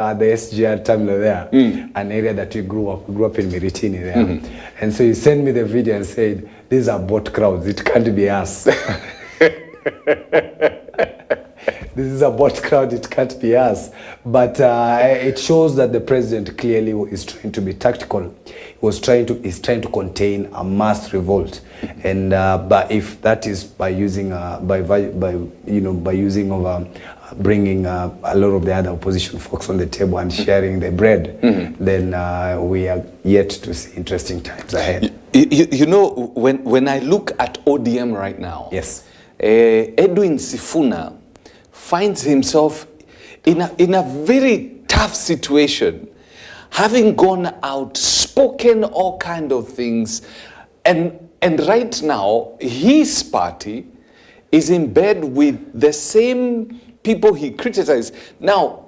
the SGR terminal there, an area that we grew up. We grew up in Miritini there. And so he sent me the video and said, these are bot crowds. It can't be us. This is a bot crowd. It can't be us. But it shows that the president clearly is trying to be tactical. He's trying to contain a mass revolt. And but if that is by using bringing a lot of the other opposition folks on the table and sharing the bread, then we are yet to see interesting times ahead. You know, when I look at ODM right now, yes, Edwin Sifuna finds himself in a very tough situation, having gone out, spoken all kind of things, and right now his party is in bed with the same people he criticized. Now,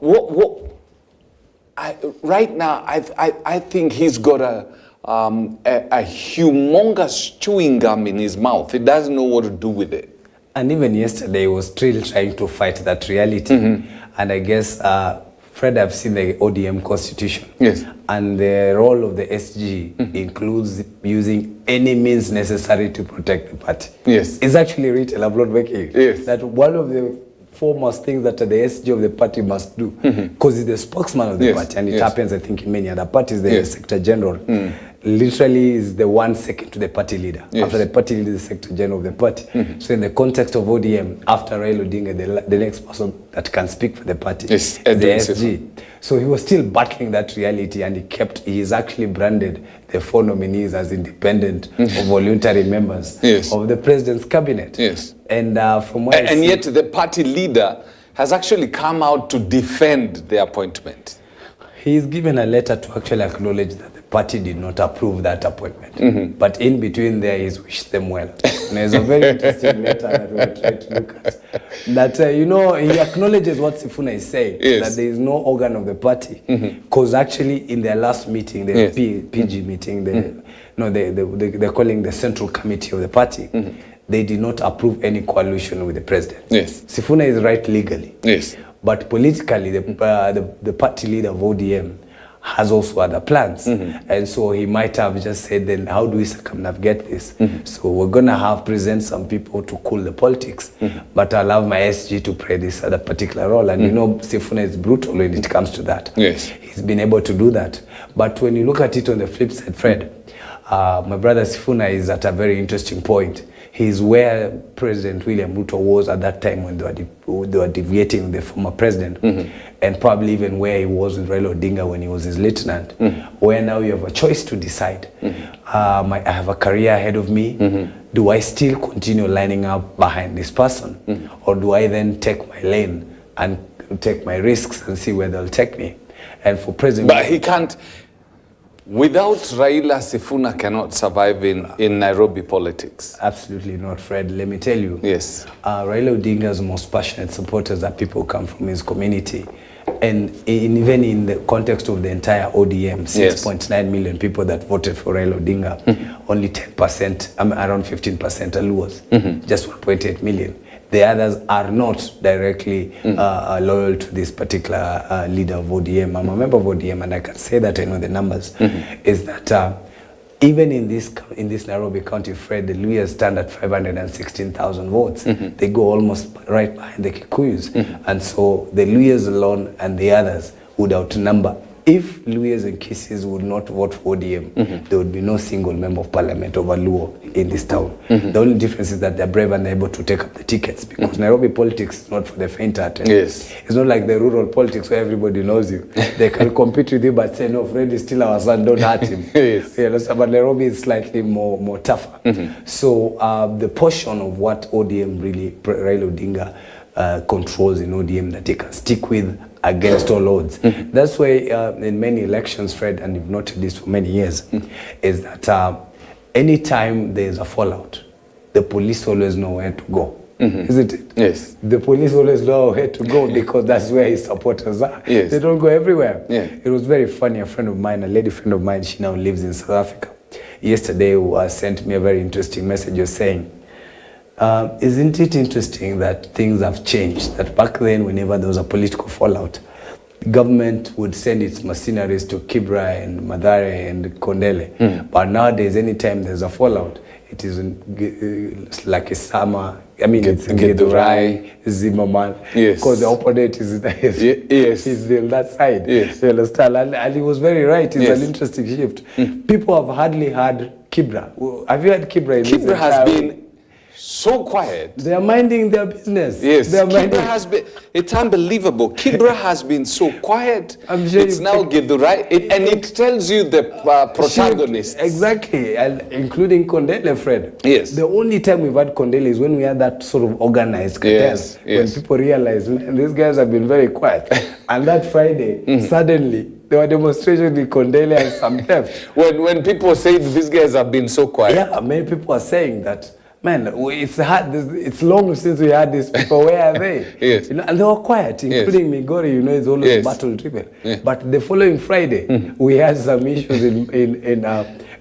right now, I think he's got a humongous chewing gum in his mouth. He doesn't know what to do with it. And even yesterday, he was still trying to fight that reality. And I guess, Fred, I've seen the ODM constitution. Yes. And the role of the SG includes using any means necessary to protect the party. Yes. It's actually written, I'm not making it. Yes. That one of the foremost things that the SG of the party must do, because he's the spokesman of the party, and it happens, I think, in many other parties, the Secretary General literally is the one second to the party leader. After the party leader, the Secretary General of the party. So in the context of ODM, after Raila Odinga, the next person that can speak for the party is the SG. So he was still battling that reality, and he's actually branded the 4 nominees as independent or voluntary members of the president's cabinet. And from what and yet the party leader has actually come out to defend the appointment. He's given a letter to actually acknowledge that the party did not approve that appointment. But in between there, he's wished them well. And there's a very interesting letter that we'll try to look at. That, he acknowledges what Sifuna is saying, that there is no organ of the party. Because actually in their last meeting, the PG meeting, they're calling the Central Committee of the party, they did not approve any coalition with the president. Sifuna is right legally. But politically, the party leader of ODM has also other plans. And so he might have just said, then how do we circumnavigate this? So we're going to present some people to cool the politics, but I'll have my SG to play this other particular role. And Sifuna is brutal when it comes to that. He's been able to do that. But when you look at it on the flip side, Fred, my brother Sifuna is at a very interesting point. He's where President William Ruto was at that time when they were deviating the former president, and probably even where he was with Raila Odinga when he was his lieutenant, where now you have a choice to decide. I have a career ahead of me. Do I still continue lining up behind this person? Or do I then take my lane and take my risks and see where they'll take me? And for President... But he can't... Without Raila, Sifuna cannot survive in Nairobi politics. Absolutely not, Fred. Let me tell you. Raila Odinga's most passionate supporters are people who come from his community. And even in the context of the entire ODM, 6.9 million people that voted for Raila Odinga, only 10%, around 15% are Luos, just 1.8 million. The others are not directly loyal to this particular leader of ODM. I'm a member of ODM, and I can say that I know the numbers. Is that even in this Nairobi County, Fred, the Luyas stand at 516,000 votes. They go almost right behind the Kikuyus. And so the Luyas alone and the others would outnumber. If Luyas and Kisis would not vote for ODM, there would be no single member of parliament over Luo in this town. The only difference is that they're brave and they're able to take up the tickets, because Nairobi politics is not for the faint-hearted. It's not like the rural politics where everybody knows you. They can compete with you but say, no, Fred is still our son, don't hurt him. But Nairobi is slightly more tougher. So the portion of what ODM really, Raila Odinga controls in ODM that he can stick with against all odds. That's why in many elections, Fred, and you've noted this for many years, is that anytime there's a fallout, the police always know where to go. Isn't it? The police always know where to go because that's where his supporters are. They don't go everywhere. It was very funny. A friend of mine, a lady friend of mine, she now lives in South Africa. Yesterday, sent me a very interesting message saying, isn't it interesting that things have changed? That back then, whenever there was a political fallout, government would send its mercenaries to Kibra and Mathare and Kondele. But nowadays, anytime there's a fallout, it is like a summer. I mean, it's Githurai, Zimmerman. Yes. Because the opponent is on that side. Yes. You understand? And he was very right. It's Yes. an interesting shift. People have hardly heard Kibra. Have you heard Kibra? Kibra has been so quiet. They are minding their business. Yes, they are Kibra has been, it's unbelievable. Kibra has been so quiet. I'm sure it's now Githurai, and it tells you the protagonists. Exactly, and including Kondele, Fred. Yes. The only time we've had Kondele is when we had that sort of organized cartel. Yes, yes. When people realized, man, these guys have been very quiet. And that Friday, suddenly, there were demonstrations in Kondele and some theft. When people say these guys have been so quiet. Yeah, many people are saying that, man, it's hard. It's long since we had these people. Where are they? Yes. You know, and they were quiet, including Migori. You know, it's always battle driven. But the following Friday, we had some issues in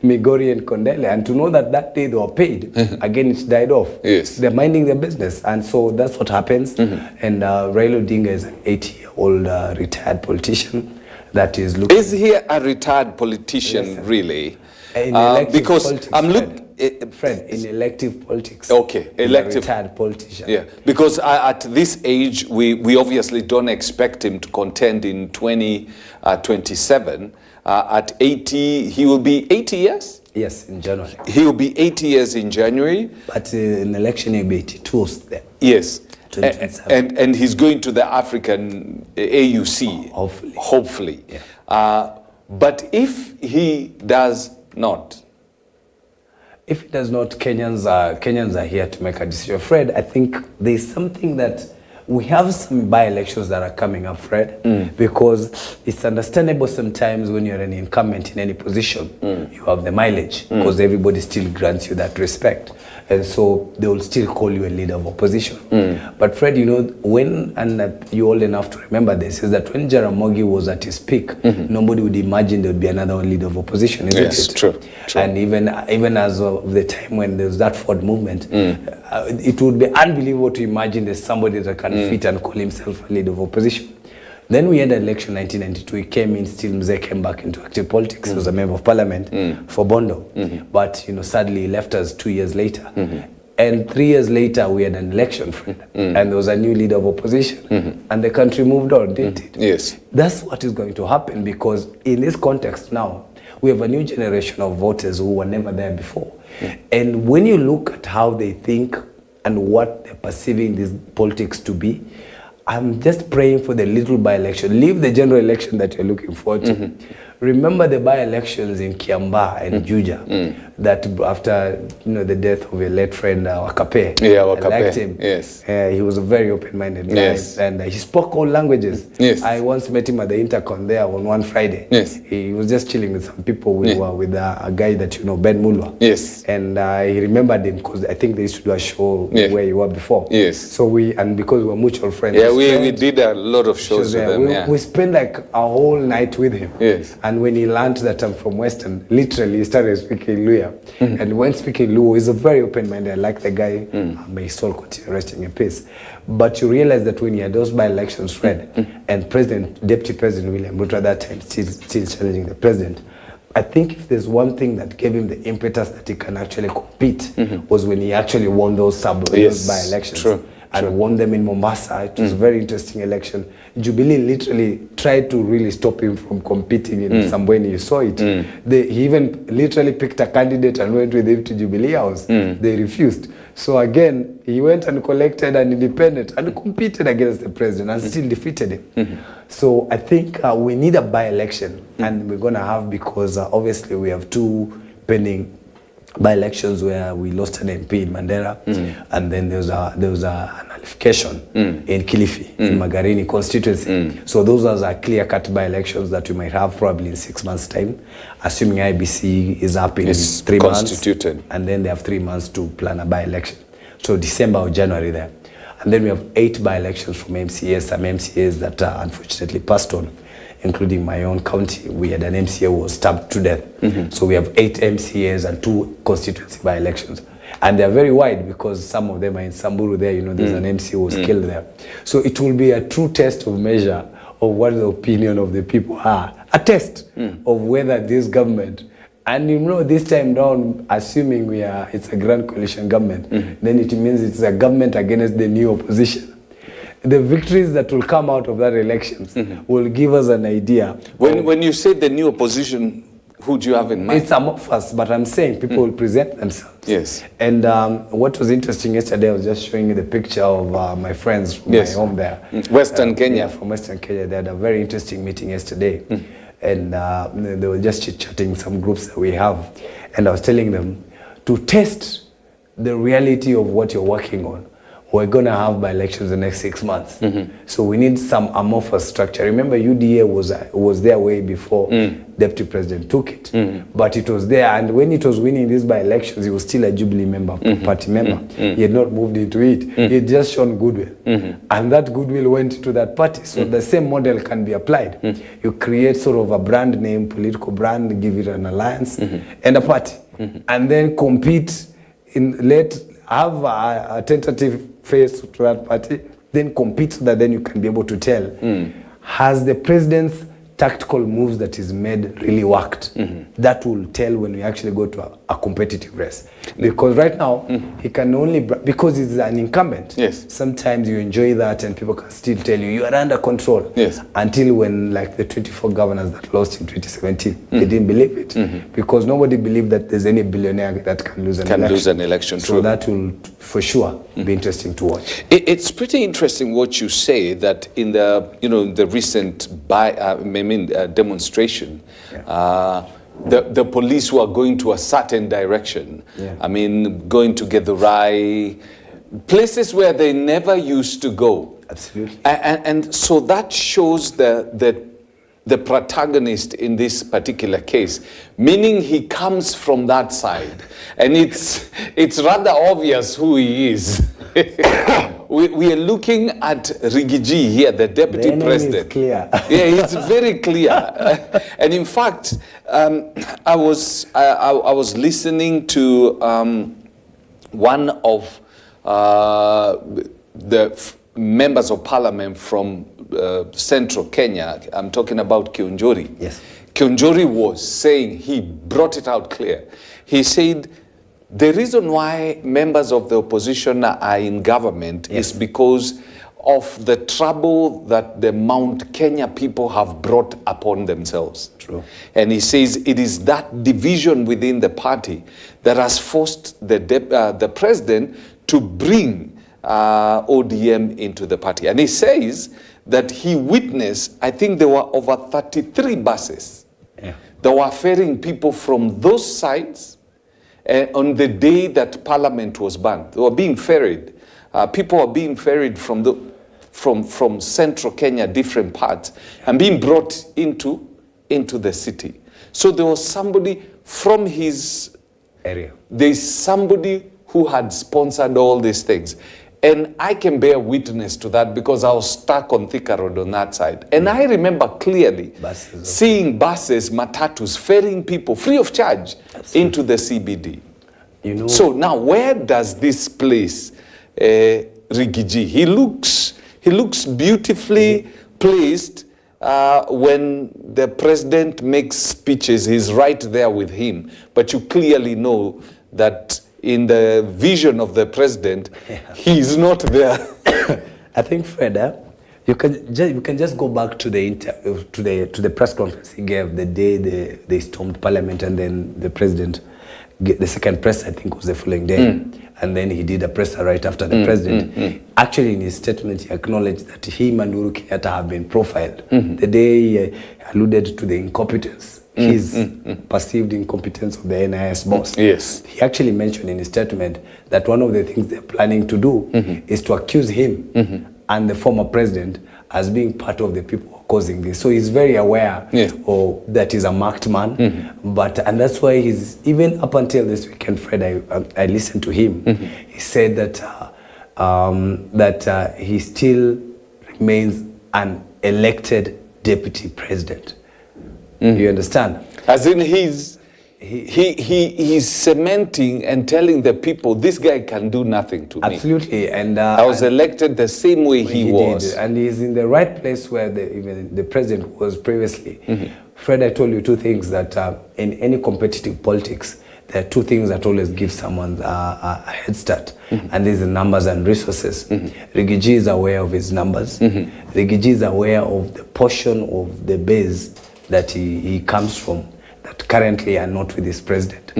Migori and Kondele, and to know that that day they were paid, again it died off. Yes. They're minding their business, and so that's what happens. And Raila Odinga is an 80-year-old retired politician that is looking. Is he a retired politician, really? Because I'm looking. Fred, in elective politics. Okay, elective. Retired politician. Yeah, because at this age, we obviously don't expect him to contend in 2027. At 80, he will be 80 years? Yes, in January. He will be 80 years in January. But in election, he'll be 82 then. Yes. And he's going to the African AUC. Hopefully. Yeah. But if he does not, if it does not, Kenyans are here to make a decision. Fred, I think there's something that we have some by-elections that are coming up, Fred, because it's understandable sometimes when you're an incumbent in any position, you have the mileage, because everybody still grants you that respect. And so they will still call you a leader of opposition. But Fred, you know, when, and you're old enough to remember this, is that when Jaramogi was at his peak, nobody would imagine there would be another leader of opposition, isn't it? Yes, true. And even as of the time when there's that Ford movement, it would be unbelievable to imagine there's somebody that can fit and call himself a leader of opposition. Then we had an election in 1992. He came in, still Mzee came back into active politics. He was a member of parliament for Bondo. But, you know, sadly he left us 2 years later. And 3 years later, we had an election, friend. And there was a new leader of opposition. And the country moved on, didn't it? Yes. That's what is going to happen, because in this context now, we have a new generation of voters who were never there before. And when you look at how they think and what they're perceiving these politics to be, I'm just praying for the little by-election. Leave the general election that you're looking forward to. Remember the by-elections in Kiambaa and Juja, that after, you know, the death of your late friend Wakape. Yeah, Wakape. I liked him. Yes. He was a very open-minded guy. Yes. And he spoke all languages. Yes. I once met him at the Intercon there on one Friday. Yes. He was just chilling with some people. We were with a guy that you know, Ben Mulwa. Yes. And he remembered him because I think they used to do a show where you were before. Yes. So and because we were mutual friends. Yeah, we did a lot of shows with them. We spent like a whole night with him. Yes. And when he learned that I'm from Western, literally he started speaking Luya. And when speaking Luo, he's a very open-minded. I like the guy. May his soul continue resting in peace. But you realize that when he had those by-elections, Fred, and Deputy President William Ruto at that time still challenging the president, I think if there's one thing that gave him the impetus that he can actually compete was when he actually won those by-elections. True. And won them in Mombasa. It was a very interesting election. Jubilee literally tried to really stop him from competing in Sambweni. You saw it. He even literally picked a candidate and went with him to Jubilee House. They refused. So again, he went and collected an independent and competed against the president and still defeated him. So I think we need a by-election, and we're going to have, because obviously we have two pending by-elections where we lost an MP in Mandera, and then there was an nullification in Kilifi, in Magarini constituency. So those are clear-cut by-elections that we might have probably in 6 months' time, assuming IBC is up in 3 months, and then they have 3 months to plan a by-election. So December or January there. And then we have 8 by-elections from MCAs, some MCAs that unfortunately passed on, including my own county. We had an MCA who was stabbed to death. So we have 8 MCAs and 2 constituency by-elections. And they're very wide because some of them are in Samburu there, you know, there's an MC who was killed there. So it will be a true test of measure of what the opinion of the people are. A test of whether this government, and you know, this time down, assuming it's a grand coalition government, then it means it's a government against the new opposition. The victories that will come out of that elections will give us an idea. When you say the new opposition, who do you have in mind? It's amorphous, but I'm saying people will present themselves. Yes. And what was interesting yesterday, I was just showing you the picture of my friends from my home there. Western Kenya. Yeah, from Western Kenya. They had a very interesting meeting yesterday. And they were just chit-chatting some groups that we have. And I was telling them to test the reality of what you're working on. We're going to have by-elections the next 6 months. So we need some amorphous structure. Remember, UDA was there way before Deputy President took it. But it was there, and when it was winning these by-elections, he was still a Jubilee member, party member. He had not moved into it. He had just shown goodwill. And that goodwill went to that party. So the same model can be applied. You create sort of a brand name, political brand, give it an alliance, and a party. And then compete, have a tentative face to that party, then compete so that then you can be able to tell, has the president's tactical moves that is made really worked? That will tell when we actually go to a competitive race. Because right now, he can only, because he's an incumbent, sometimes you enjoy that and people can still tell you are under control. Until when, like the 24 governors that lost in 2017, they didn't believe it. Because nobody believed that there's any billionaire that can lose an election. So that will, for sure, be interesting to watch. It's pretty interesting what you say, that in the, the recent demonstration, the police were going to a certain direction. I mean, going to Githurai, places where they never used to go. Absolutely. And so that shows the protagonist in this particular case, meaning he comes from that side, and it's rather obvious who he is. We are looking at Rigiji here, the deputy president. Is clear. Yeah, it's very clear. And in fact, I was listening to one of the members of parliament from central Kenya. I'm talking about Kionjori. Yes. Kionjori was saying, he brought it out clear. He said, the reason why members of the opposition are in government is because of the trouble that the Mount Kenya people have brought upon themselves. True. And he says it is that division within the party that has forced the president to bring ODM into the party. And he says that he witnessed, I think there were over 33 buses that were ferrying people from those sides on the day that Parliament was banned. They were being ferried. People were being ferried from central Kenya, different parts, and being brought into the city. So there was somebody from his area. There's somebody who had sponsored all these things. And I can bear witness to that because I was stuck on Thika Road on that side. And I remember clearly seeing buses, matatus, ferrying people free of charge into the CBD. So now, where does this place Rigiji? He looks beautifully placed when the president makes speeches. He's right there with him. But you clearly know that in the vision of the president, he's not there. I think, Fred, you can just go back to the press conference he gave the day they stormed Parliament, and then the president, the second press, I think, was the following day. And then he did a presser right after the president. Actually, in his statement, he acknowledged that him and Uhuru Kenyatta have been profiled. The day he alluded to the incompetence, his perceived incompetence of the NIS boss. Yes. He actually mentioned in his statement that one of the things they're planning to do is to accuse him and the former president as being part of the people who are causing this. So he's very aware that he's a marked man. And that's why he's, even up until this weekend, Fred, I listened to him. He said that he still remains an elected deputy president. You understand? As in he's he's cementing and telling the people, this guy can do nothing to me. Absolutely. And I was elected the same way he was. Did. And he's in the right place where even the president was previously. Fred, I told you two things that in any competitive politics, there are two things that always give someone a head start. And these are numbers and resources. Rigiji is aware of his numbers. Rigiji is aware of the portion of the base that he comes from, that currently are not with his president.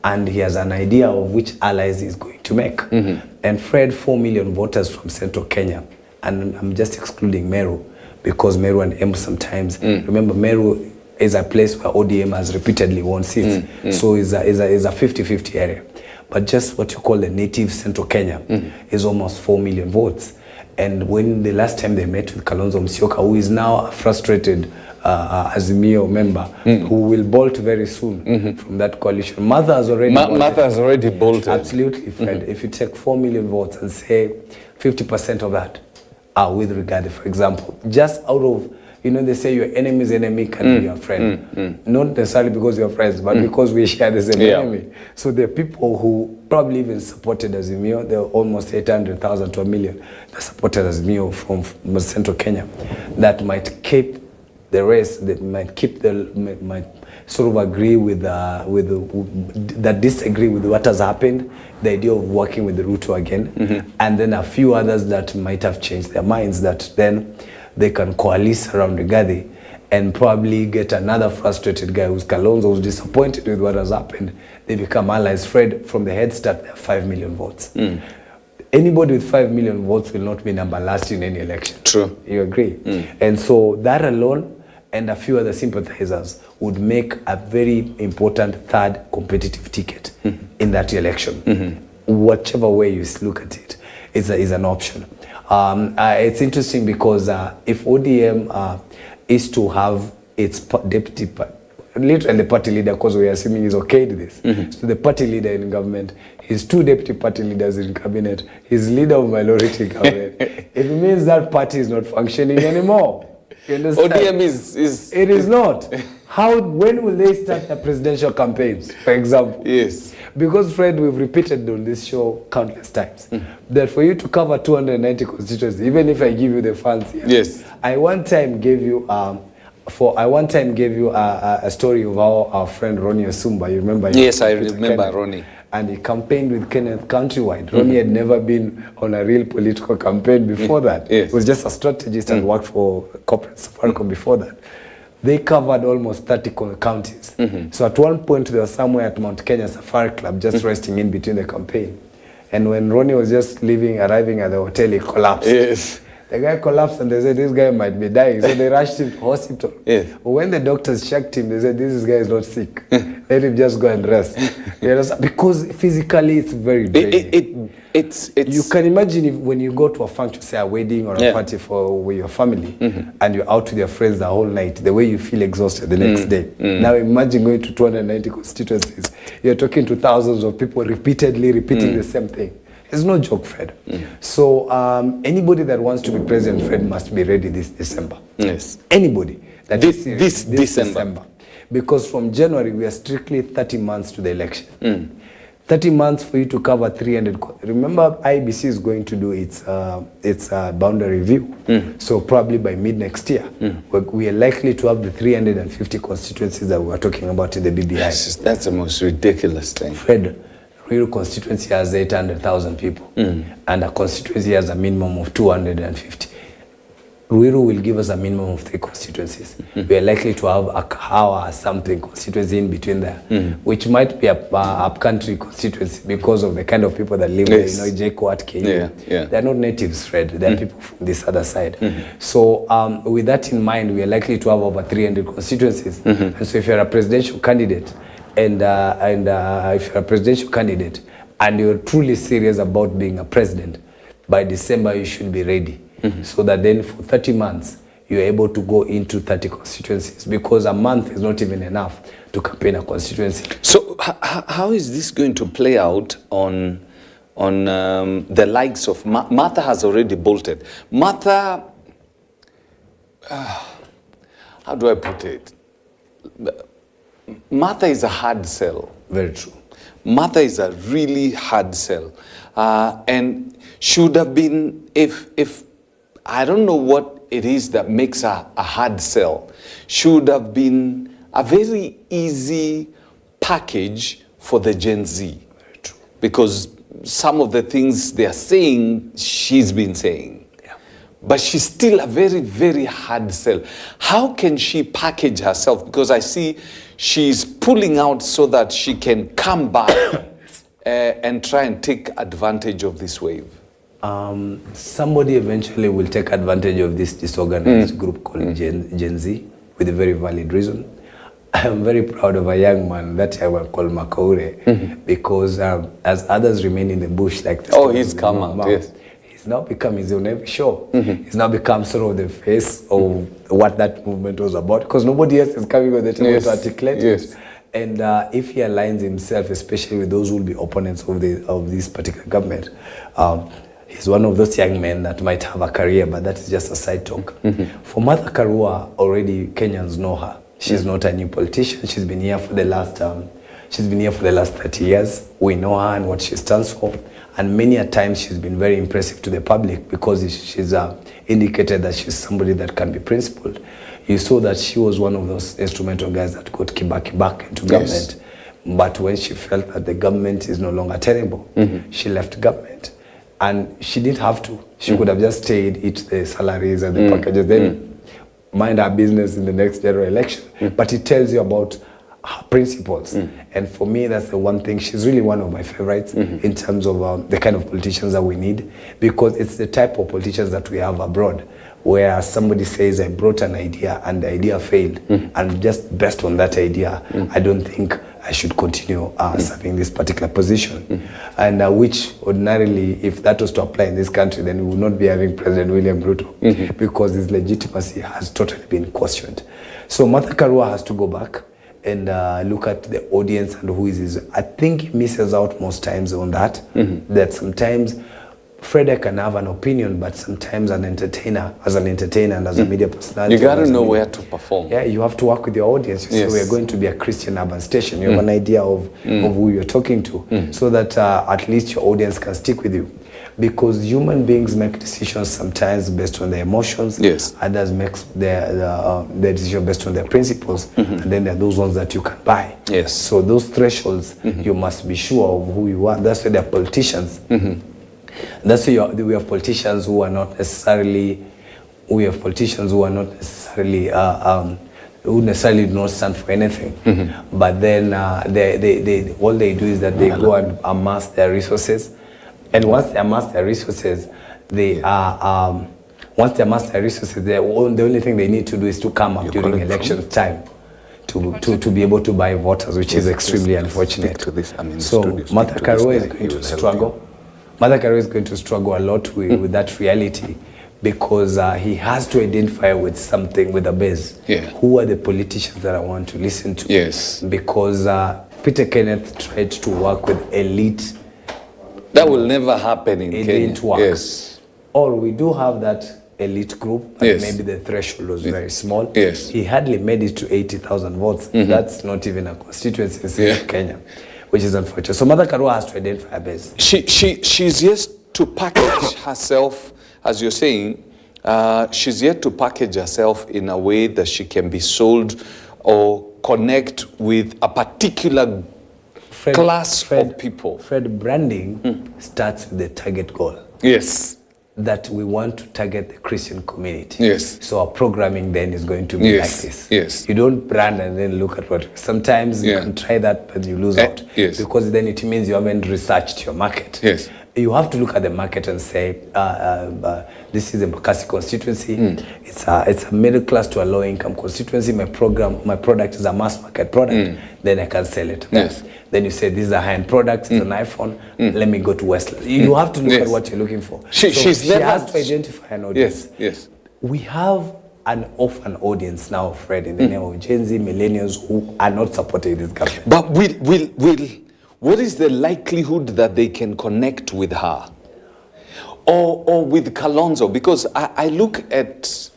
And he has an idea of which allies he's going to make. And Fred, 4 million voters from central Kenya, and I'm just excluding Meru, because Meru and Embu sometimes, remember Meru is a place where ODM has repeatedly won seats. So it's a 50-50 area. But just what you call the native central Kenya is almost 4 million votes. And when the last time they met with Kalonzo Musyoka, who is now a frustrated Azimio member, who will bolt very soon from that coalition. Martha has already bolted. Absolutely, Fred. If you take 4 million votes and say 50% of that are with regard, for example, just out of, you know, they say your enemy's enemy can be your friend. Not necessarily because you're friends, but because we share the same enemy. So there are people who probably even supported Azimio. There are almost 800,000 to 1 million that supported Azimio from central Kenya that might keep the rest, that might sort of agree with that disagree with what has happened, the idea of working with the Ruto again, and then a few others that might have changed their minds, that then they can coalesce around Rigathi and probably get another frustrated guy who's Kalonzo, who's disappointed with what has happened. They become allies. Fred, from the head start, there are 5 million votes. Anybody with 5 million votes will not be number last in any election. True. You agree? And so that alone and a few other sympathizers would make a very important third competitive ticket in that election. Whichever way you look at it, is an option. It's interesting because if ODM is to have its deputy, literally party leader, because we are assuming he's okayed this, so the party leader in government, his 2 deputy party leaders in cabinet, his leader of minority government, it means that party is not functioning anymore. You understand? ODM is... It is not. When will they start the presidential campaigns, for example? Yes. Because, Fred, we've repeated on this show countless times that for you to cover 290 constituencies, even if I give you the funds here, yes, I one time gave you a story of our friend Ronnie Osumba. You remember? Yes, I remember Ronnie. And he campaigned with Kenneth countrywide. Ronnie had never been on a real political campaign before that. Yes. He was just a strategist and worked for corporate Safaricom before that. They covered almost 30 counties. So at one point, they were somewhere at Mount Kenya Safari Club, just resting in between the campaign. And when Ronnie was just arriving at the hotel, he collapsed. Yes. The guy collapsed and they said, this guy might be dying. So they rushed him to hospital. Yes. But when the doctors checked him, they said, this guy is not sick. Let him just go and rest. Because physically, it's very draining. You can imagine when you go to a function, say a wedding or a party with your family, and you're out with your friends the whole night, the way you feel exhausted the next day. Now imagine going to 290 constituencies. You're talking to thousands of people repeatedly repeating the same thing. It's no joke, Fred. So anybody that wants to be president, Fred, must be ready this December. Yes. Anybody. This December. Because from January, we are strictly 30 months to the election. 30 months for you to cover 300. Remember, IBC is going to do its boundary review. So probably by mid next year, we are likely to have the 350 constituencies that we were talking about in the BBI. Yes, that's the most ridiculous thing. Fred, Ruiru constituency has 800,000 people, and a constituency has a minimum of 250. Ruiru will give us a minimum of 3 constituencies. We are likely to have a Kahawa something constituency in between there, which might be a up-country constituency because of the kind of people that live there. You know, JKO at KU. They're not natives, Fred. They're people from this other side. So with that in mind, we are likely to have over 300 constituencies. And so if you're a presidential candidate, and if you're a presidential candidate and you're truly serious about being a president, by December you should be ready. So that then for 30 months, you're able to go into 30 constituencies, because a month is not even enough to campaign a constituency. So how is this going to play out on the likes of Martha has already bolted. Martha, how do I put it? Martha is a hard sell. Very true. Martha is a really hard sell. And should have been, if I don't know what it is that makes a hard sell, should have been a very easy package for the Gen Z. Very true. Because some of the things they are saying, she's been saying. Yeah. But she's still a very, very hard sell. How can she package herself? Because I see she's pulling out so that she can come back and try and take advantage of this wave. Somebody eventually will take advantage of this disorganized group called Gen Z with a very valid reason. I'm very proud of a young man that I will call Makaure because as others remain in the bush like this. Oh, he's come out, yes. He's now become his own every show. He's now become sort of the face of what that movement was about because nobody else is coming on the table to articulate it. And if he aligns himself, especially with those who will be opponents of this particular government, he's one of those young men that might have a career, but that is just a side talk. For Martha Karua, already Kenyans know her. She's not a new politician. She's been here for the last 30 years. We know her and what she stands for. And many a times she's been very impressive to the public because she's indicated that she's somebody that can be principled. You saw that she was one of those instrumental guys that got Kibaki back into government. But when she felt that the government is no longer tenable, she left government. And she didn't have to. She could have just stayed, eat the salaries and the packages, then mind her business in the next general election. But it tells you about her principles. And for me, that's the one thing. She's really one of my favorites in terms of the kind of politicians that we need, because it's the type of politicians that we have abroad, where somebody says, I brought an idea and the idea failed. And just based on that idea, I don't think I should continue serving this particular position. And which ordinarily, if that was to apply in this country, then we would not be having President William Ruto because his legitimacy has totally been questioned. So Martha Karua has to go back and look at the audience and who is his. I think he misses out most times on that, that sometimes Fred can have an opinion, but sometimes as an entertainer and as a media personality, you got to know where to perform. Yeah, you have to work with your audience. You say we're going to be a Christian urban station. You have an idea of who you're talking to, so that at least your audience can stick with you. Because human beings make decisions sometimes based on their emotions. Others make their decision based on their principles, and then there are those ones that you can buy. So those thresholds, you must be sure of who you are. That's why they're politicians. That's why we have politicians who are not necessarily, who necessarily do not stand for anything. But then all they do is that they go and amass their resources. And once they amass their resources, the only thing they need to do is to come up during election time to be able to buy voters, which is extremely unfortunate. So Martha Karua is going to struggle. Martha Karua is going to struggle a lot with that reality, because he has to identify with something, with a base. Who are the politicians that I want to listen to? Because Peter Kenneth tried to work with elite. That will never happen in Kenya. It didn't work. Or we do have that elite group, but maybe the threshold was very small. He hardly made it to 80,000 votes. That's not even a constituency in Kenya, which is unfortunate. So Martha Karua has to identify a base. She's yet to package herself, as you're saying, she's yet to package herself in a way that she can be sold or connect with a particular class of people. Fred, branding starts with the target goal. That we want to target the Christian community. So our programming then is going to be like this. You don't brand and then look at what. Sometimes you can try that, but you lose out. Because then it means you haven't researched your market. You have to look at the market and say, this is a Bakassi constituency. It's a middle class to a low income constituency. My product is a mass market product. Then I can sell it. Then you say, this is a high-end product, it's an iPhone, let me go to Westland. You have to look at what you're looking for. She has to identify an audience. We have an orphan audience now, Fred, in the name of Gen Z millennials who are not supporting this government. But what is the likelihood that they can connect with her? Or with Kalonzo? Because I look at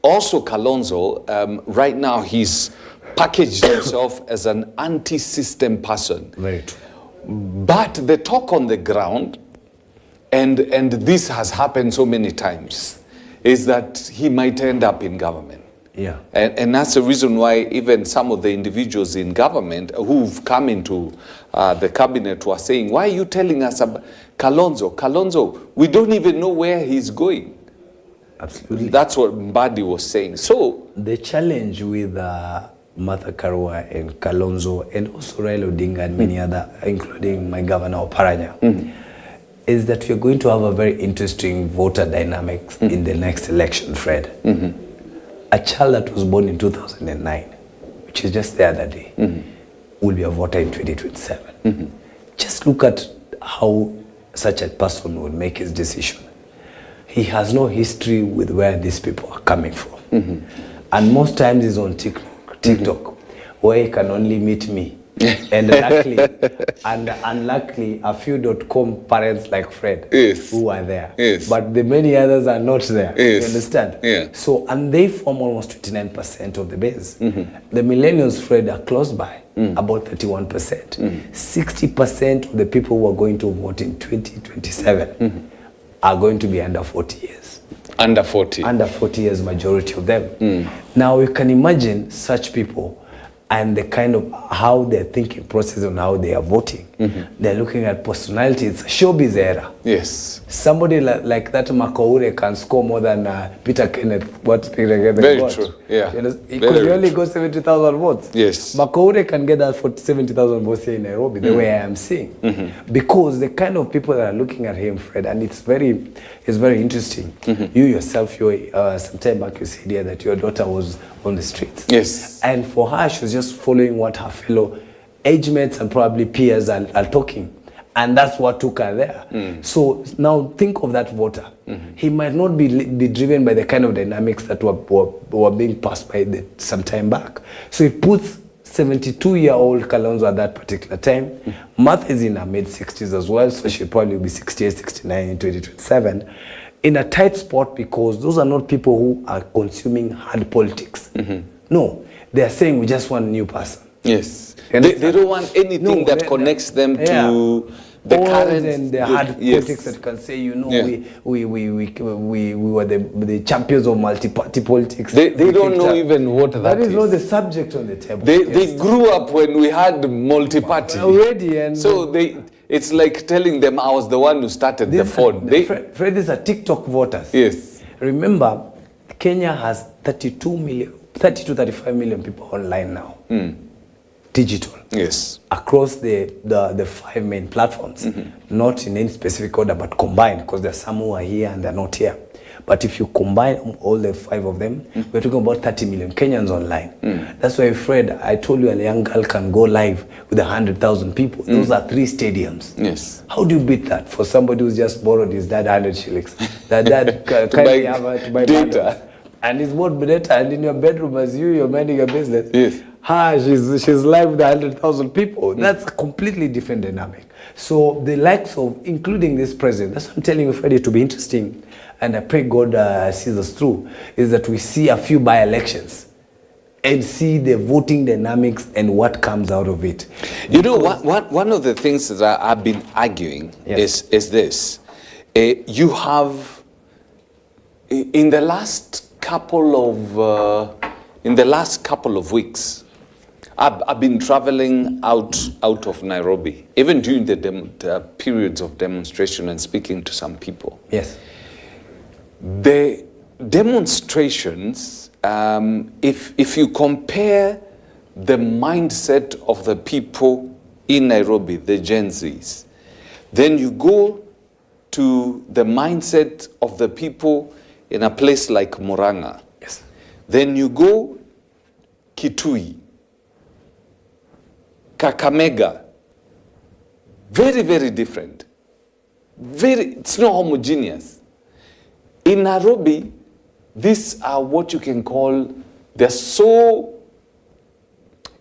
also Kalonzo, right now he's packaged himself as an anti-system person. Very true. But the talk on the ground, and this has happened so many times, is that he might end up in government. Yeah. And that's the reason why even some of the individuals in government who've come into the cabinet were saying, why are you telling us about Kalonzo, we don't even know where he's going. Absolutely. That's what Mbadi was saying. So the challenge with Martha Karua and Kalonzo and also Raila Odinga and many other, including my governor Oparanya, is that we're going to have a very interesting voter dynamics in the next election, Fred. A child that was born in 2009, which is just the other day, will be a voter in 2027. Just look at how such a person would make his decision. He has no history with where these people are coming from. And most times he's on TikTok, where he can only meet me. And unluckily, a few .com parents like Fred who are there. But the many others are not there. You understand? So, and they form almost 29% of the base. The millennials, Fred, are close by, about 31%. 60% of the people who are going to vote in 2027 are going to be under 40 years. Under 40? Under 40 years, majority of them. Now, you can imagine such people and the kind of how they're thinking process on how they are voting. They're looking at personality. It's a showbiz era. Yes. Somebody like that Makoure can score more than Peter Kenneth. What Peter Kenneth Very got. True. Yeah. Because he only got 70,000 votes. Yes. Makoure can get that for 70,000 votes here in Nairobi, the way I am seeing. Because the kind of people that are looking at him, Fred, and it's very interesting. You yourself, some time back you said here that your daughter was on the streets. Yes. And for her, she was just following what her fellow age mates and probably peers are talking. And that's what took her there. So now think of that voter. He might not be driven by the kind of dynamics that were being passed by some time back. So it puts 72-year-old Kalonzo at that particular time. Martha is in her mid-60s as well, so she'll probably be 68, 69 in 2027. In a tight spot, because those are not people who are consuming hard politics. No, they are saying we just want a new person. Yes. They don't want anything that connects them to the current and the hard politics that can say, you know, we were the champions of multi-party politics. They don't know even what that is. That is not the subject on the table. They grew up when we had multi-party already, and so it's like telling them I was the one who started the phone. Fred, these are TikTok voters. Yes. Remember, Kenya has 30 to 35 million people online now. Digital. Yes. Across the 5 main platforms. Not in any specific order, but combined, because there are some who are here and they're not here. But if you combine all the 5 of them, we're talking about 30 million Kenyans online. That's why, Fred, I told you a young girl can go live with 100,000 people. Those are 3 stadiums. Yes. How do you beat that for somebody who's just borrowed his dad 100 shillings? That dad kindly have to buy data. And he's bought data, and in your bedroom as you're minding your business. Yes. She's live with 100,000 people. That's a completely different dynamic. So the likes of, including this president, that's what I'm telling you, Freddie, to be interesting, and I pray God sees us through, is that we see a few by-elections and see the voting dynamics and what comes out of it. You know, one of the things that I've been arguing is this. You have, in the last couple of weeks, I've been traveling out of Nairobi, even during the periods of demonstration and speaking to some people. Yes. The demonstrations, if you compare the mindset of the people in Nairobi, the Gen Zs, then you go to the mindset of the people in a place like Murang'a. Yes. Then you go Kitui, Kakamega. Very, very different. It's not homogeneous. In Nairobi, these are what you can call, they're so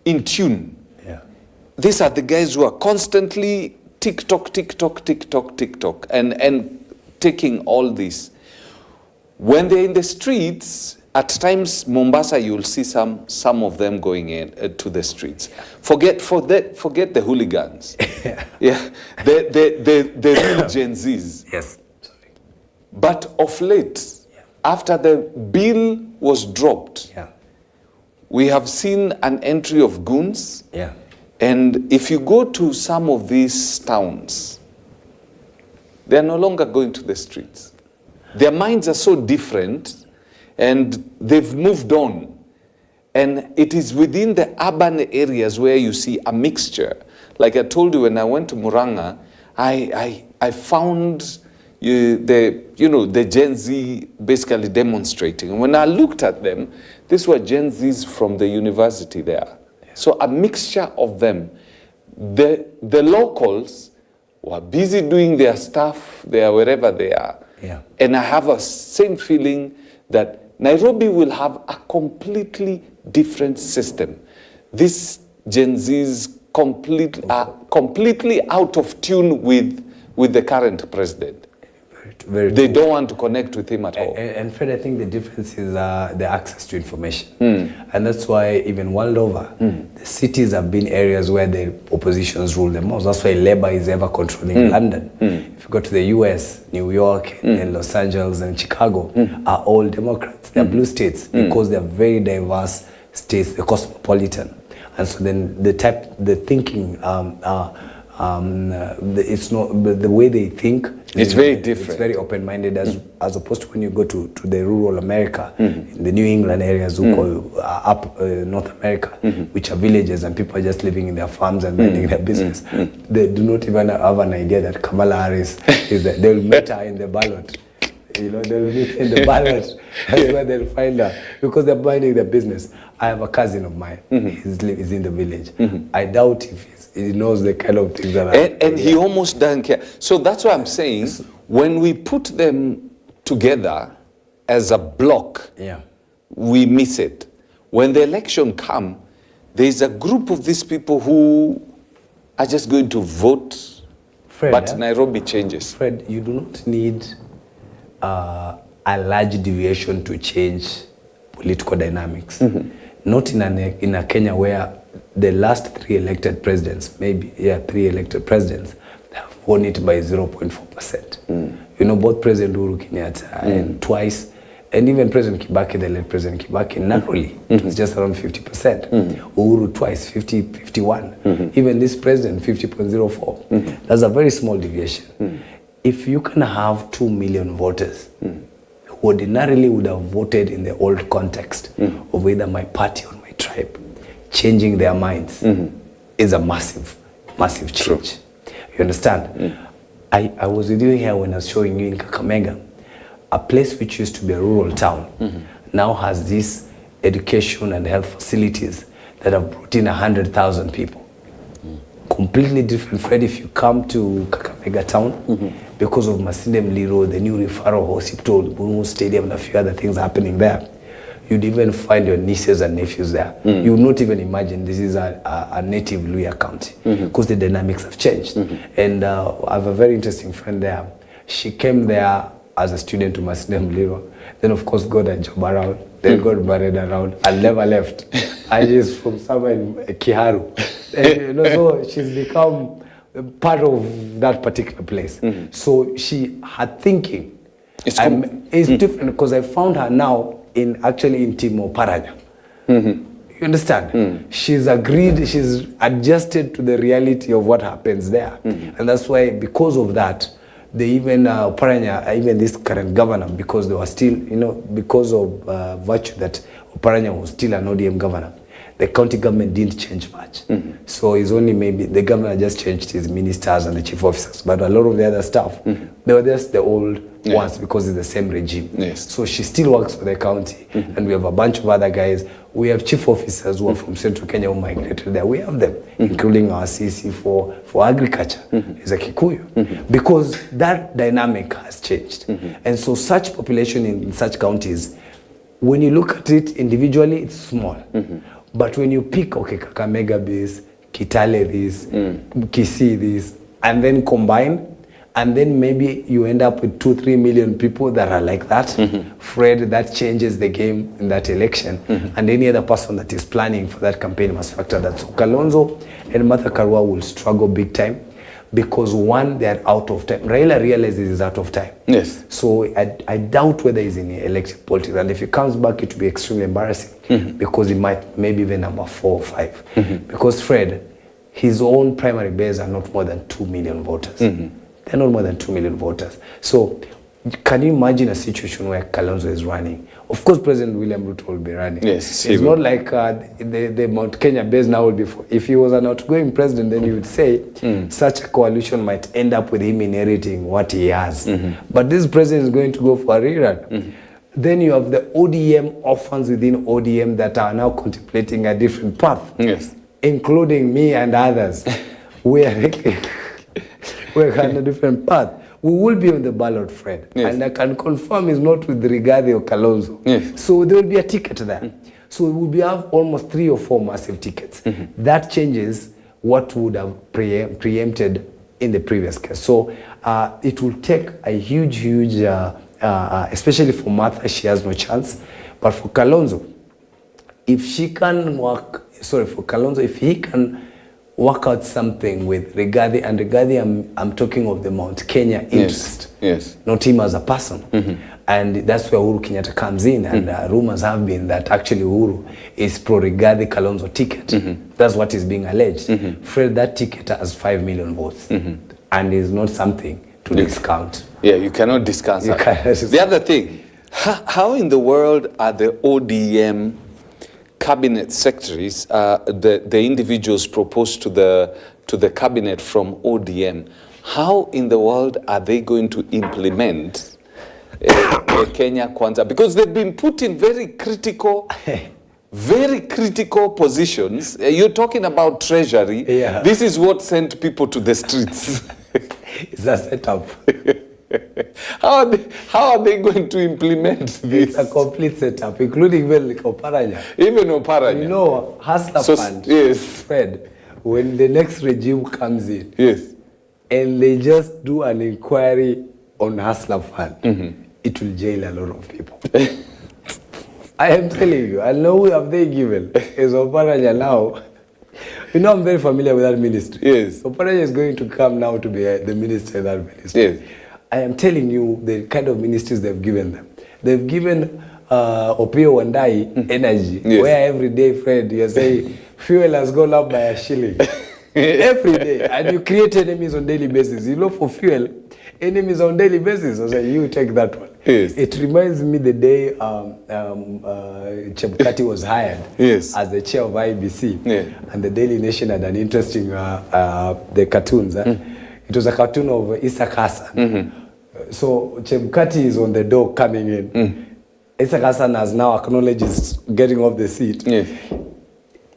in tune. Yeah. These are the guys who are constantly TikTok, and taking all this. When they're in the streets, at times, Mombasa, you'll see some of them going in to the streets. Forget the hooligans. Yeah, the real Gen Zs. Yes. But of late, after the bill was dropped, we have seen an entry of goons. Yeah. And if you go to some of these towns, they're no longer going to the streets. Their minds are so different, and they've moved on. And it is within the urban areas where you see a mixture. Like I told you, when I went to Muranga, I found the Gen Z basically demonstrating. And when I looked at them, these were Gen Zs from the university there. So a mixture of them. The locals were busy doing their stuff there, wherever they are. Yeah. And I have a same feeling that Nairobi will have a completely different system. These Gen Zs are completely out of tune with the current president. They don't want to connect with him at all. And Fred, I think the difference is the access to information. And that's why even world over, the cities have been areas where the oppositions rule the most. That's why Labour is ever controlling London. If you go to the US, New York, and Los Angeles and Chicago are all Democrats. They're blue states because they're very diverse states, they're cosmopolitan. And so then the thinking, it's not the way they think. It's very different. It's very open-minded as opposed to when you go to the rural America, in the New England areas who call up North America, which are villages and people are just living in their farms and minding their business. They do not even have an idea that Kamala Harris is that they'll meet her in the ballot. You know, they'll meet in the ballot. That's where they'll find her because they're minding their business. I have a cousin of mine. He's in the village. I doubt if he knows the kind of things that are. And he almost doesn't care. So that's what I'm saying. When we put them together as a block, we miss it. When the election comes, there's a group of these people who are just going to vote, Fred, but Nairobi changes. Fred, you do not need a large deviation to change political dynamics. Not in a Kenya where the last 3 elected presidents, 3 elected presidents, have won it by 0.4%. You know, both President Uhuru Kenyatta and twice, and even President Kibaki, the late President Kibaki, narrowly, it was just around 50%. Uhuru twice, 51. Even this president, 50.04. That's a very small deviation. If you can have 2 million voters who ordinarily would have voted in the old context of either my party or my tribe, changing their minds is a massive change. You understand? I was with you here when I was showing you in Kakamega, a place which used to be a rural town now has these education and health facilities that have brought in 100,000 people. Completely different, Fred, if you come to Kakamega town, because of Masinde Mliro, the new referral hospital, Burungu Stadium, and a few other things happening there. You'd even find your nieces and nephews there. You would not even imagine this is a native Luya county because the dynamics have changed. And I have a very interesting friend there. She came there as a student to Masinde Mliro. Then, of course, got a job around. Then got married around and never left. And she's from somewhere in Kiharu. And, you know, so she's become part of that particular place. So her thinking is different because I found her now actually in Timo Paranya. You understand? She's agreed, she's adjusted to the reality of what happens there. And that's why, because of that, they even, Paranya, even this current governor, because they were still, you know, because of virtue that Paranya was still an ODM governor, the county government didn't change much. So it's only maybe, the governor just changed his ministers and the chief officers, but a lot of the other staff, they were just the old ones because it's the same regime. So she still works for the county, and we have a bunch of other guys. We have chief officers who are from Central Kenya who migrated there. We have them, including our CC for agriculture, is a Kikuyu, because that dynamic has changed. And so such population in such counties, when you look at it individually, it's small. But when you pick, okay, Kakamega this, Kitale this, Kisii this, and then combine, and then maybe you end up with 2-3 million people that are like that. Fred, that changes the game in that election. And any other person that is planning for that campaign must factor that. So Kalonzo and Martha Karua will struggle big time because one, they are out of time. Raila realizes he's out of time. Yes. So I doubt whether he's in elected politics. And if he comes back, it will be extremely embarrassing because he might maybe even number 4 or 5. Because Fred, his own primary base are not more than 2 million voters. They're not more than 2 million voters. So can you imagine a situation where Kalonzo is running? Of course, President William Ruto will be running. Yes, it's not like the Mount Kenya base now will be. If he was an outgoing president, then you would say such a coalition might end up with him inheriting what he has. But this president is going to go for a rerun. Then you have the ODM orphans within ODM that are now contemplating a different path. Yes. Including me and others. We're on a different path. We will be on the ballot, Fred. Yes. And I can confirm it's not with Rigathi or Kalonzo. Yes. So there will be a ticket there. So we will have almost 3 or 4 massive tickets. That changes what would have preempted in the previous case. So it will take a huge, especially for Martha, she has no chance. But for Kalonzo, if she can work, if he can work out something with Rigathi, and Rigathi, I'm talking of the Mount Kenya interest, yes. Not him as a person. And that's where Uhuru Kenyatta comes in, and rumors have been that actually Uhuru is pro-Rigathi Kalonzo ticket. That's what is being alleged. Fred, that ticket has 5 million votes, and is not something to discount. Yeah, you cannot discount that. The other thing, how in the world are the ODM cabinet secretaries, the individuals proposed to the cabinet from ODM, how in the world are they going to implement Kenya Kwanza? Because they've been put in very critical positions. You're talking about treasury. Yeah. This is what sent people to the streets. It's a setup. How are they going to implement this? It's a complete setup, including even like Oparanya. Even Oparanya. You know, Hustler Fund, yes. Fred, when the next regime comes in, yes, and they just do an inquiry on Hustler Fund, it will jail a lot of people. I am telling you, I know who have they given. Is Oparanya now. You know, I'm very familiar with that ministry. Yes. Oparanya is going to come now to be the minister in that ministry. Yes. I am telling you the kind of ministries they've given them. They've given Opio Wandai energy, yes, where every day, Fred, you say fuel has gone up by $1. Every day. And you create enemies on daily basis. You look for fuel, enemies on daily basis. I say, you take that one. Yes. It reminds me the day Chebukati was hired yes, as the chair of IBC. Yeah. And the Daily Nation had an interesting, the cartoons. It was a cartoon of Isaac Hassan. So Chebukati is on the door coming in. Isaac Hassan has now acknowledged he's getting off the seat. Yes.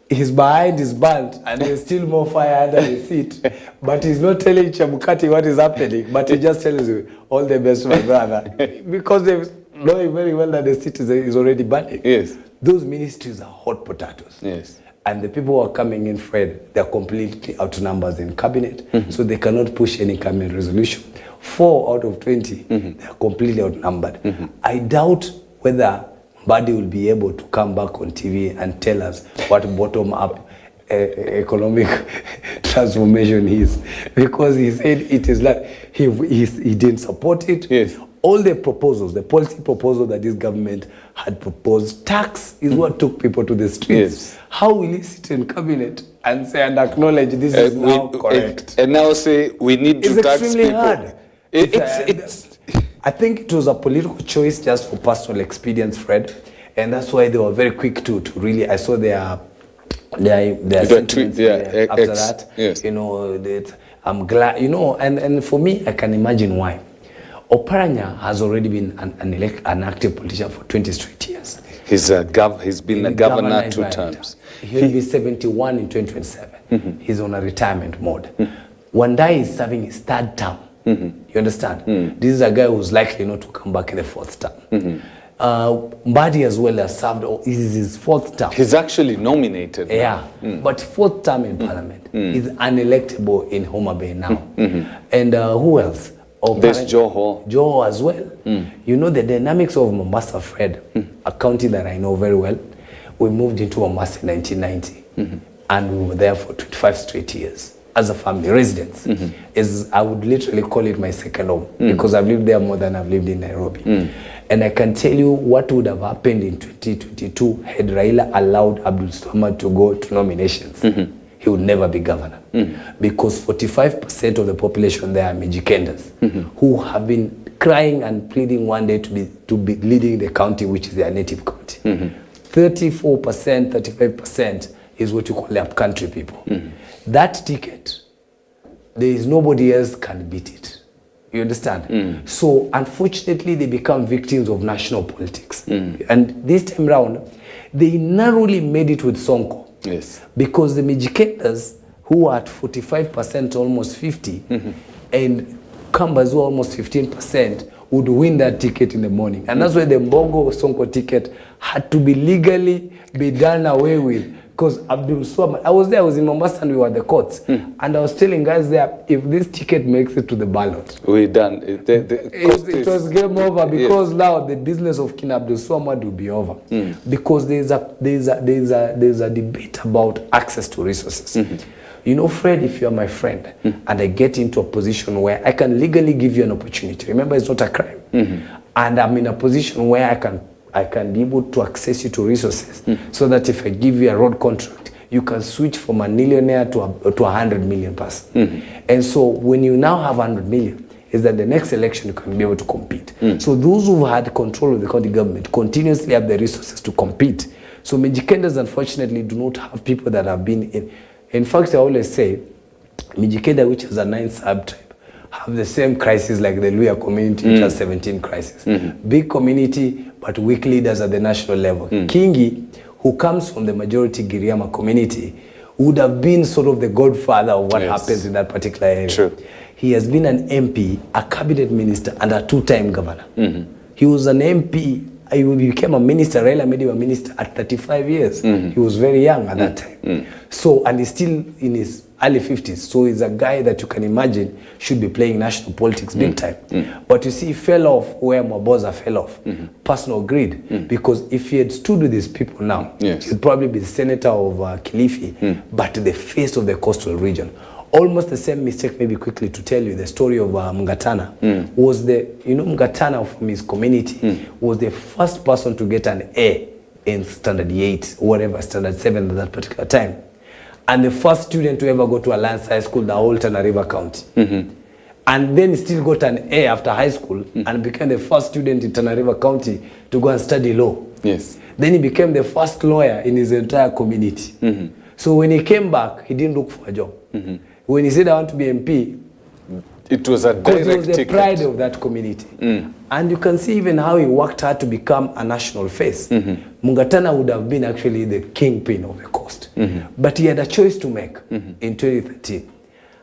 He's behind his band and there's still more fire under the seat. But he's not telling Chebukati what is happening, but he just tells you, all the best, my brother. Because they know very well that the seat is already burning. Yes. Those ministries are hot potatoes. Yes. And the people who are coming in, Fred, they're completely outnumbered in cabinet, so they cannot push any cabinet resolution. 4 out of 20, they're completely outnumbered. I doubt whether Mbadi will be able to come back on TV and tell us what bottom-up economic transformation is, because he said it is like he didn't support it. Yes. All the proposals, the policy proposal that this government had proposed, tax is what took people to the streets. Yes. How will he sit in cabinet and say and acknowledge this is now correct? And now say we need to tax extremely people. Hard. I think it was a political choice just for personal experience, Fred, and that's why they were very quick to really. I saw their sentiments after that. Yes. You know, I'm glad. You know, and for me, I can imagine why. Oparanya has already been an active politician for 20 straight years. He's been a governor 2 times. He'll be 71 in 2027. He's on a retirement mode. Wandai is serving his 3rd term. You understand? This is a guy who's likely not to come back in the 4th term. Mbadi as well has served, this is his 4th term. He's actually nominated. Yeah, but 4th term in parliament. He's unelectable in Homa Bay now. And who else? There's Joho. Joho as well. You know the dynamics of Mombasa, Fred, a county that I know very well. We moved into Mombasa in 1990, and we were there for 25 straight years as a family, residents. I would literally call it my second home, because I've lived there more than I've lived in Nairobi. And I can tell you what would have happened in 2022 had Raila allowed Abdul Swamad to go to nominations. He would never be governor, because 45% of the population there are Mijikenders, who have been crying and pleading one day to be leading the county, which is their native county. 34%, 35% is what you call the upcountry people. That ticket, there is nobody else can beat it. You understand? So unfortunately, they become victims of national politics. And this time round, they narrowly made it with Sonko. Yes. Because the Mijikenders, who are at 45%, almost 50, and Kambas, who are almost 15%, would win that ticket in the morning. And that's why the Mbongo Sonko ticket had to be legally be done away with. Because Abdul Swamad, I was in Mombasa and we were at the courts. And I was telling guys there, if this ticket makes it to the ballot, we're done. It was game over, because now the business of King Abdul Swamad will be over. Because there's a debate about access to resources. You know, Fred, if you're my friend and I get into a position where I can legally give you an opportunity, remember it's not a crime, and I'm in a position where I can be able to access you to resources, so that if I give you a road contract, you can switch from a millionaire to a 100 million person. And so when you now have 100 million, is that the next election you can be able to compete. So those who had control of the county government continuously have the resources to compete. So Mijikenders, unfortunately, do not have people that have been in. In fact, I always say, Mijikenda, which is a 9 sub-tribe, have the same crisis like the Luya community, which has 17 crises. Big community, but weak leaders at the national level. Kingi, who comes from the majority Giriama community, would have been sort of the godfather of what happens in that particular area. True. He has been an MP, a cabinet minister, and a 2-time governor. He was an MP. He became a minister. Raila made him a minister at 35 years. He was very young at that time. So, and he's still in his early 50s. So he's a guy that you can imagine should be playing national politics big time. But you see, he fell off where Mwaboza fell off. Personal greed. Because if he had stood with these people now, he'd probably be the senator of Kilifi, but the face of the coastal region. Almost the same mistake, maybe quickly to tell you, the story of Mngatana. Was Mngatana from his community was the first person to get an A in standard 8, whatever, standard 7 at that particular time. And the first student to ever go to Alliance High School, the whole Tana River County. And then he still got an A after high school and became the first student in Tana River County to go and study law. Yes. Then he became the first lawyer in his entire community. So when he came back, he didn't look for a job. When he said, I want to be MP, it was a direct it was the ticket. pride of that community. And you can see even how he worked hard to become a national face. Mungatana would have been actually the kingpin of the coast. But he had a choice to make in 2013.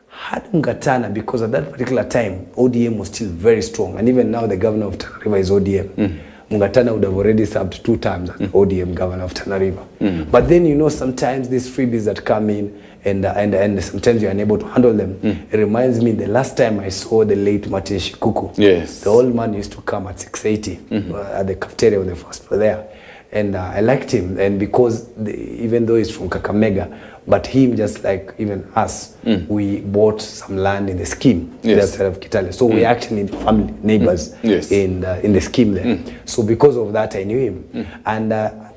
Had Mungatana, because at that particular time, ODM was still very strong. And even now the governor of Tana River is ODM. Mungatana would have already served 2 times as the ODM governor of Tana River. But then, you know, sometimes these freebies that come in, and sometimes you're unable to handle them. It reminds me, the last time I saw the late Martin Shikuku, the old man used to come at 6:80 at the cafeteria when they first were there. And I liked him, and because even though he's from Kakamega, but him, just like even us, we bought some land in the scheme that side of Kitale. So we actually family neighbors in the scheme there. So because of that, I knew him. And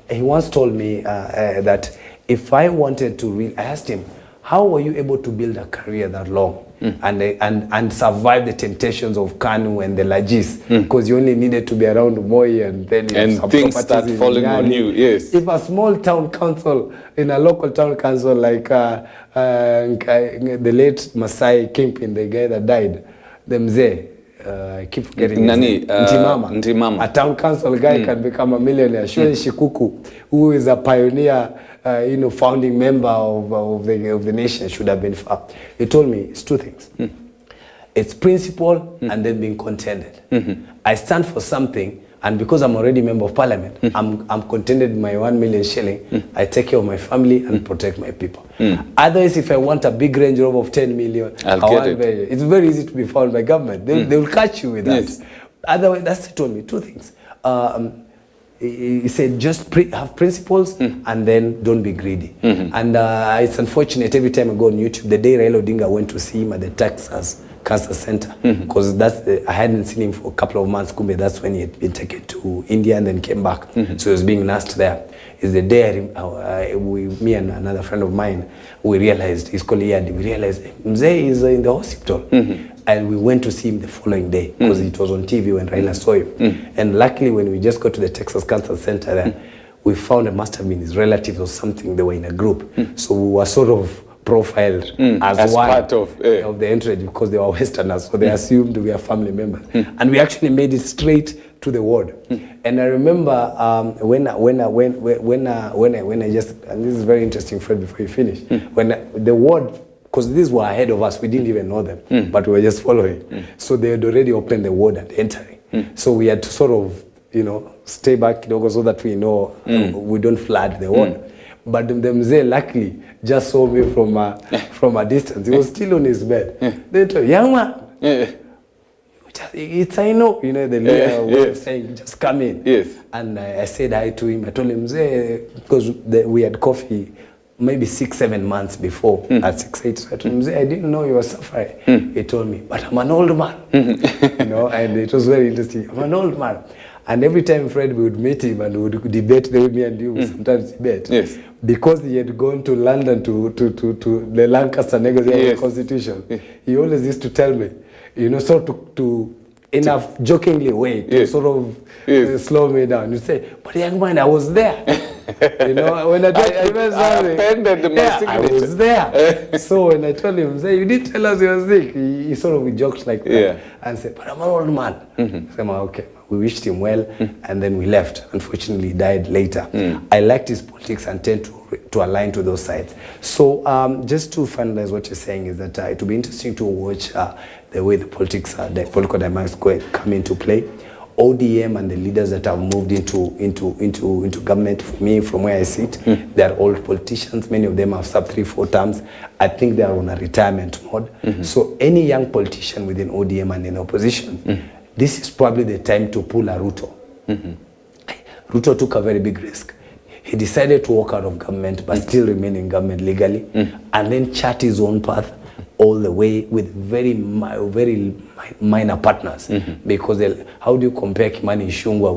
he once told me that if I wanted to I asked him, how were you able to build a career that long and survive the temptations of Kanu and the Lajis? Because you only needed to be around Moi, and then things start falling on you. Yes. If a small town council, in a local town council like the late Masai Kingpin, the guy that died, the Mzee, I keep forgetting Ntimama. A town council guy can become a millionaire. Shweli Shikuku, who is a pioneer, founding member of the nation, should have been far. He told me it's 2 things. It's principle and then being contented. I stand for something And because I'm already member of parliament, I'm contented with my 1 million shilling. I take care of my family and protect my people. Otherwise, if I want a big Range Rover of 10 million, I'll get it. It's very easy to be found by government. They will catch you with that. Yes. Otherwise, that's he told me 2 things. He said just have principles and then don't be greedy. And it's unfortunate every time I go on YouTube, the day Raila Odinga went to see him at the Texas Cancer Center, because I hadn't seen him for a couple of months. Kumbe, that's when he had been taken to India and then came back. So he was being nursed there. Is the day me and another friend of mine, we realized, his colleague, we realized Mzee is in the hospital. And we went to see him the following day because it was on TV when Raila saw him. And luckily, when we just got to the Texas Cancer Center there, we found it must have been his relatives or something. They were in a group. So we were sort of profiled as one part of the entourage because they were Westerners. So they assumed we are family members. And we actually made it straight to the ward. And I remember when I just, and this is very interesting, Fred, before you finish, when the ward, because these were ahead of us, we didn't even know them, but we were just following. So they had already opened the ward and entering. So we had to sort of, stay back so that we know we don't flood the ward. But the Mzee luckily just saw me from a distance. He was still on his bed. They told, young man, it's I know, the lawyer was saying, just come in. Yes. And I said hi to him. I told him, Mzee, because we had coffee maybe 6-7 months before at 6-8. So I told him, I didn't know you were suffering. He told me, but I'm an old man. And it was very interesting. I'm an old man. And every time Fred we would meet him and we would debate the way me and you would sometimes debate. Yes. Because he had gone to London to the Lancaster negotiating constitution, he always used to tell me, sort of to enough jokingly way to sort of slow me down. You say, but young man, I was there. When I told him, I was there. So when I told him, you didn't tell us you were sick, he sort of joked like that and said, but I'm an old man. I said, okay. We wished him well, and then we left. Unfortunately, he died later. I liked his politics and tend to align to those sides. So just to finalize what you're saying is that it will be interesting to watch the way the politics, the political dynamics come into play. ODM and the leaders that have moved into government, for me, from where I sit, they are old politicians. Many of them have served 3-4 terms. I think they are on a retirement mode. So any young politician within ODM and in opposition, this is probably the time to pull a Ruto. Ruto took a very big risk. He decided to walk out of government but still remain in government legally and then chart his own path all the way with very minor partners. Because how do you compare Kimani Ichung'wah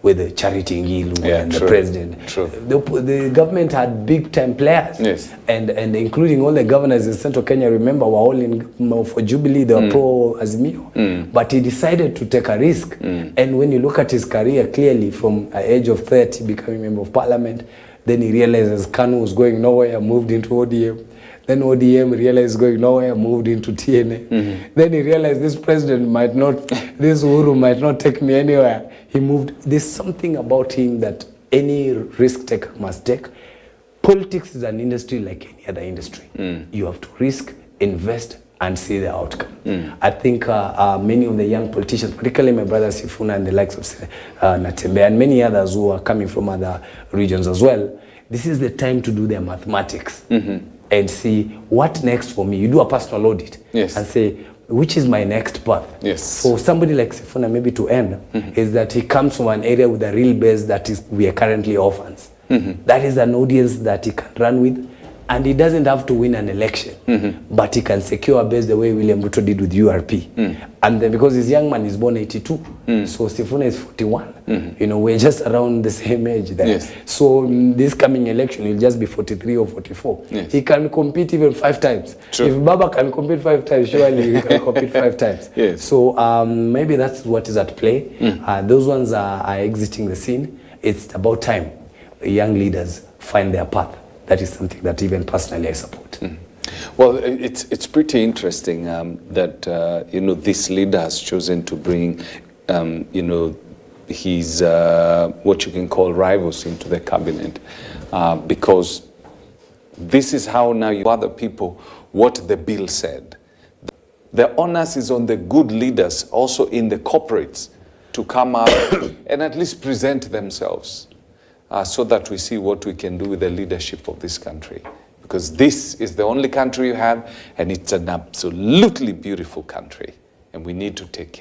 with Charity Ngilu and the president? The government had big time players, and including all the governors in Central Kenya, remember, were all in for Jubilee, they were pro Azimio. But he decided to take a risk. And when you look at his career clearly, from the age of 30 becoming member of parliament, then he realizes Kanu was going nowhere, moved into ODM. Then ODM realized going nowhere, moved into TNA. Then he realized this president might not, this Uhuru might not take me anywhere. He moved. There's something about him that any risk taker must take. Politics is an industry like any other industry. You have to risk, invest, and see the outcome. I think many of the young politicians, particularly my brother Sifuna and the likes of Natembe and many others who are coming from other regions as well, this is the time to do their mathematics. And see what next for me. You do a personal audit and say, which is my next path? For somebody like Sifuna, maybe to end, is that he comes from an area with a real base that is, we are currently orphans. That is an audience that he can run with, and he doesn't have to win an election, but he can secure a base the way William Ruto did with URP. And then because this young man is born 82, so Sifuna is 41. We're just around the same age there. So this coming election, he'll just be 43 or 44. He can compete even 5 times. If Baba can compete 5 times, surely he can compete 5 times. So maybe that's what is at play. Those ones are exiting the scene. It's about time young leaders find their path. That is something that even personally I support. Well, it's pretty interesting that this leader has chosen to bring his what you can call rivals into the cabinet, because this is how now you other people what the bill said. The onus is on the good leaders also in the corporates to come up and at least present themselves so that we see what we can do with the leadership of this country. Because this is the only country you have, and it's an absolutely beautiful country, and we need to take care.